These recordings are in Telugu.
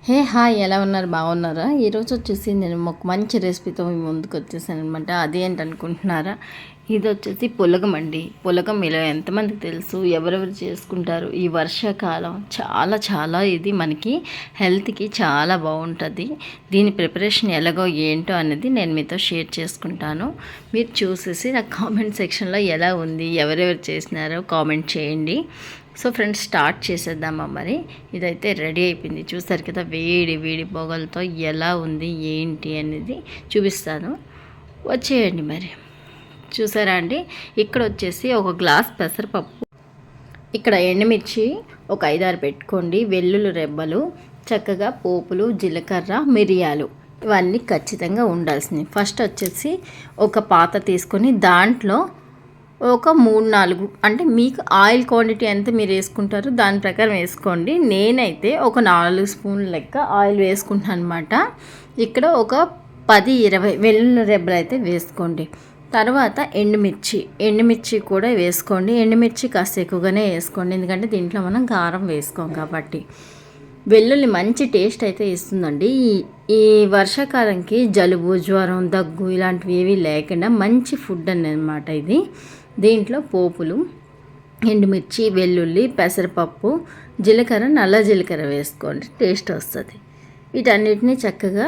హాయ్, ఎలా ఉన్నారు? బాగున్నారా? ఈరోజు వచ్చేసి నేను ఒక మంచి రెసిపీతో మీ ముందుకు వచ్చేసాను అనమాట. అదేంటనుకుంటున్నారా? ఇది వచ్చేసి పులగం అండి. పులగం ఇలా ఎంతమందికి తెలుసు? ఎవరెవరు చేసుకుంటారు? ఈ వర్షాకాలం చాలా చాలా ఇది మనకి హెల్త్కి చాలా బాగుంటుంది. దీని ప్రిపరేషన్ ఎలాగో ఏంటో అనేది నేను మీతో షేర్ చేసుకుంటాను. మీరు చూసేసి నాకు కామెంట్ సెక్షన్లో ఎలా ఉంది, ఎవరెవరు చేసినారో కామెంట్ చేయండి. సో ఫ్రెండ్స్, స్టార్ట్ చేసేద్దామా? మరి ఇదైతే రెడీ అయిపోయింది. చూస్తారు కదా, వేడి వేడి పొగలతో ఎలా ఉంది ఏంటి అనేది చూపిస్తాను. వచ్చేయండి మరి. చూసారా అండి, ఇక్కడ వచ్చేసి ఒక గ్లాస్ పెసరపప్పు, ఇక్కడ ఎండుమిర్చి ఒక 5-6 పెట్టుకోండి, వెల్లుల్లి రెబ్బలు, చక్కగా పోపులు, జీలకర్ర, మిరియాలు, ఇవన్నీ ఖచ్చితంగా ఉండాల్సినవి. ఫస్ట్ వచ్చేసి ఒక పాత్ర తీసుకొని దాంట్లో ఒక 3-4 అంటే మీకు ఆయిల్ క్వాంటిటీ ఎంత మీరు వేసుకుంటారో దాని ప్రకారం వేసుకోండి. నేనైతే ఒక 4 స్పూన్ల లెక్క ఆయిల్ వేసుకుంటాను అనమాట. ఇక్కడ ఒక 10-20 వెల్లుల్లి రెబ్బలు అయితే వేసుకోండి. తర్వాత ఎండుమిర్చి కూడా వేసుకోండి. ఎండుమిర్చి కాస్త ఎక్కువగానే వేసుకోండి, ఎందుకంటే దీంట్లో మనం కారం వేసుకోం కాబట్టి. వెల్లుల్లి మంచి టేస్ట్ అయితే ఇస్తుందండి. ఈ వర్షాకాలంకి జలుబు, జ్వరం, దగ్గు ఇలాంటివి ఏవి లేకుండా మంచి ఫుడ్ అన్నమాట ఇది. దీంట్లో పోపులు, ఎండుమిర్చి, వెల్లుల్లి, పెసరపప్పు, జీలకర్ర, నల్ల జీలకర్ర వేసుకోండి, టేస్ట్ వస్తుంది. వీటన్నిటిని చక్కగా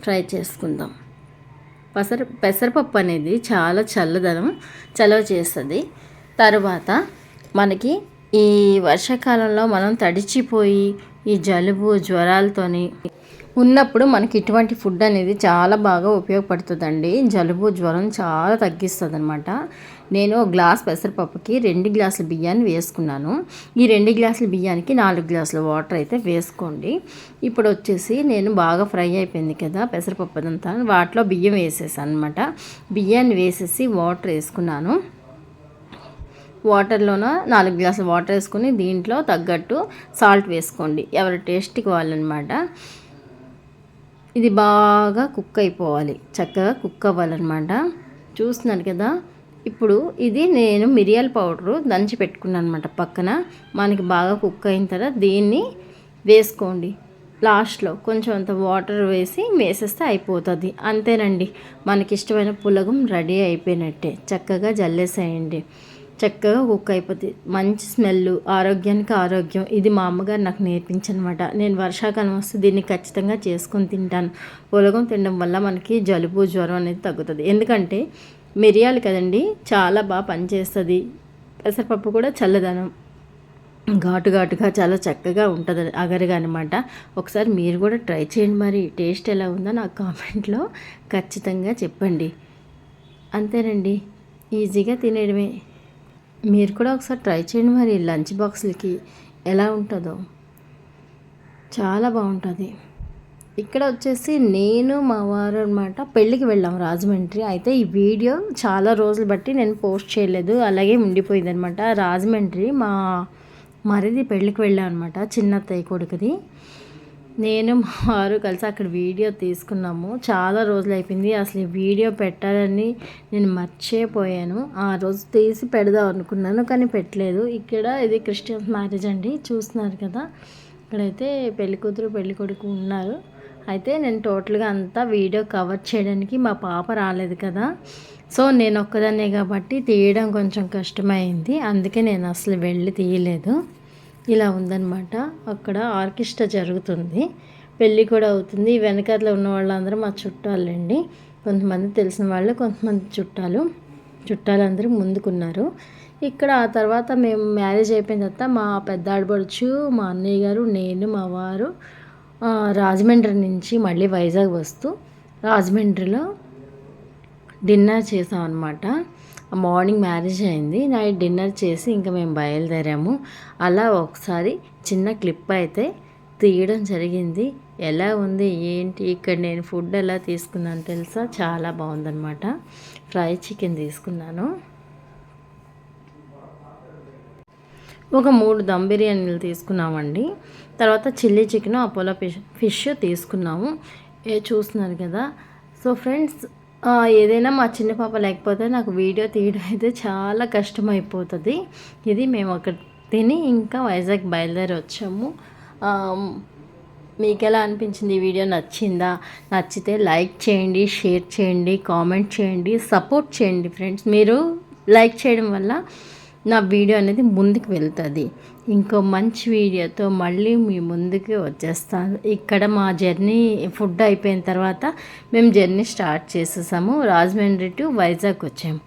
ఫ్రై చేసుకుందాం. పెసరపప్పు అనేది చాలా చలవ చేస్తుంది. తర్వాత మనకి ఈ వర్షాకాలంలో మనం తడిచిపోయి ఈ జలుబు, జ్వరాలతోని ఉన్నప్పుడు మనకి ఇటువంటి ఫుడ్ అనేది చాలా బాగా ఉపయోగపడుతుందండి. జలుబు, జ్వరం చాలా తగ్గిస్తుంది అనమాట. నేను గ్లాస్ పెసరపప్పుకి 2 గ్లాసుల బియ్యాన్ని వేసుకున్నాను. ఈ 2 గ్లాసుల బియ్యానికి 4 గ్లాసుల వాటర్ అయితే వేసుకోండి. ఇప్పుడు వచ్చేసి నేను బాగా ఫ్రై అయిపోయింది కదా పెసరపప్పు అదంతా, వాటిలో బియ్యం వేసేసాను అనమాట. బియ్యాన్ని వేసేసి వాటర్ వేసుకున్నాను. వాటర్లోన 4 గ్లాసుల వాటర్ వేసుకొని దీంట్లో తగ్గట్టు సాల్ట్ వేసుకోండి, ఎవరి టేస్ట్కి వాళ్ళనమాట. ఇది బాగా కుక్ అయిపోవాలి, చక్కగా కుక్ అవ్వాలన్నమాట. చూస్తున్నారు కదా, ఇప్పుడు ఇది నేను మిరియాల పౌడరు దంచి పెట్టుకున్నాను అనమాట పక్కన. మనకి బాగా కుక్ అయిన తర్వాత దీన్ని వేసుకోండి. లాస్ట్లో కొంచెం అంత వాటర్ వేసేస్తే అయిపోతుంది. అంతేనండి, మనకి ఇష్టమైన పులగం రెడీ అయిపోయినట్టే. చక్కగా జల్లేసేయండి, చక్కగా కుక్ అయిపోతుంది. మంచి స్మెల్, ఆరోగ్యానికి ఆరోగ్యం. ఇది మా అమ్మగారు నాకు నేర్పించనమాట. నేను వర్షాకాలం వస్తే దీన్ని ఖచ్చితంగా చేసుకొని తింటాను. పులగం తినడం వల్ల మనకి జలుబు, జ్వరం అనేది తగ్గుతుంది. ఎందుకంటే మిరియాలు కదండి, చాలా బాగా పనిచేస్తుంది. పెసరపప్పు కూడా చల్లదనం, ఘాటుగా చాలా చక్కగా ఉంటుంది, అగరుగా అనమాట. ఒకసారి మీరు కూడా ట్రై చేయండి. మరి టేస్ట్ ఎలా ఉందో నాకు కామెంట్లో ఖచ్చితంగా చెప్పండి. అంతేనండి, ఈజీగా తినేయడమే. మీరు కూడా ఒకసారి ట్రై చేయండి. మరి లంచ్ బాక్స్లకి ఎలా ఉంటుందో చాలా బాగుంటుంది. ఇక్కడ వచ్చేసి నేను మా వారు అనమాట పెళ్ళికి వెళ్ళాం రాజమండ్రి. అయితే ఈ వీడియో చాలా రోజులు బట్టి నేను పోస్ట్ చేయలేదు, అలాగే ఉండిపోయింది అనమాట. రాజమండ్రి మా మరిది పెళ్ళికి వెళ్ళాం అనమాట, చిన్నత్తయ్య కొడుకుది. నేను మా వారు కలిసి అక్కడ వీడియో తీసుకున్నాము. చాలా రోజులు అయిపోయింది, అసలు ఈ వీడియో పెట్టాలని నేను మర్చిపోయాను. ఆ రోజు తీసి పెడదాం అనుకున్నాను కానీ పెట్టలేదు. ఇక్కడ ఇది క్రిస్టియన్స్ మ్యారేజ్ అండి, చూస్తున్నారు కదా. ఇక్కడైతే పెళ్ళికూతురు పెళ్ళికొడుకు ఉన్నారు. అయితే నేను టోటల్గా అంతా వీడియో కవర్ చేయడానికి మా పాప రాలేదు కదా, సో నేను ఒక్కదాన్నే కాబట్టి తీయడం కొంచెం కష్టమైంది. అందుకే నేను అసలు వెళ్ళి తీయలేదు. ఇలా ఉందన్నమాట. అక్కడ ఆర్కెస్ట్రా జరుగుతుంది, పెళ్ళి కూడా అవుతుంది. వెనకాతలో ఉన్న వాళ్ళందరూ మా చుట్టాలండి. కొంతమంది తెలిసిన వాళ్ళు, కొంతమంది చుట్టాలందరూ ముందుకున్నారు. ఇక్కడ ఆ తర్వాత మేము మ్యారేజ్ అయిపోయిన తర్వాత మా పెద్ద ఆడపడుచు, మా అన్నయ్య గారు, నేను, మా వారు రాజమండ్రి నుంచి మళ్ళీ వైజాగ్ వస్తూ రాజమండ్రిలో డిన్నర్ చేసాం అనమాట. మార్నింగ్ మ్యారేజ్ అయింది, నైట్ డిన్నర్ చేసి ఇంకా మేము బయలుదేరాము. అలా ఒకసారి చిన్న క్లిప్ అయితే తీయడం జరిగింది. ఎలా ఉంది ఏంటి, ఇక్కడ నేను ఫుడ్ ఎలా తీసుకున్నాను తెలుసా? చాలా బాగుందన్నమాట. ఫ్రై చికెన్ తీసుకున్నాను, ఒక 3 దమ్ బిర్యానీలు తీసుకున్నామండి. తర్వాత చిల్లీ చికెన్, అపోలో ఫిష్ తీసుకున్నాము. చూస్తున్నారు కదా. సో ఫ్రెండ్స్, ఏదైనా మా చిన్న పాప లేకపోతే నాకు వీడియో తీయడం అయితే చాలా కష్టమైపోతుంది. ఇది మేము అక్కడ తిని ఇంకా వైజాగ్ బయలుదేరి వచ్చాము. మీకు ఎలా అనిపించింది? ఈ వీడియో నచ్చిందా? నచ్చితే లైక్ చేయండి, షేర్ చేయండి, కామెంట్ చేయండి, సపోర్ట్ చేయండి ఫ్రెండ్స్. మీరు లైక్ చేయడం వల్ల నా వీడియో అనేది ముందుకు వెళ్తుంది. ఇంకో మంచి వీడియోతో మళ్ళీ మీ ముందుకు వచ్చేస్తాను. ఇక్కడ మా జర్నీ ఫుడ్ అయిపోయిన తర్వాత మేము జర్నీ స్టార్ట్ చేసేసాము. రాజమండ్రి టు వైజాగ్ వచ్చాము.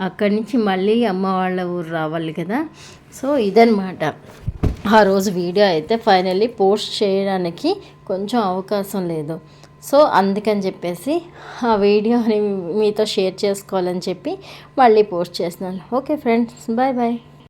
అక్కడి నుంచి మళ్ళీ అమ్మ వాళ్ళ ఊరు రావాలి కదా. సో ఇదనమాట ఆ రోజు వీడియో. అయితే ఫైనల్లీ పోస్ట్ చేయడానికి కొంచెం అవకాశం లేదు. సో అందుకని చెప్పేసి ఆ వీడియోని మీతో షేర్ చేసుకోవాలని చెప్పి మళ్ళీ పోస్ట్ చేస్తున్నాను. Okay friends, bye bye.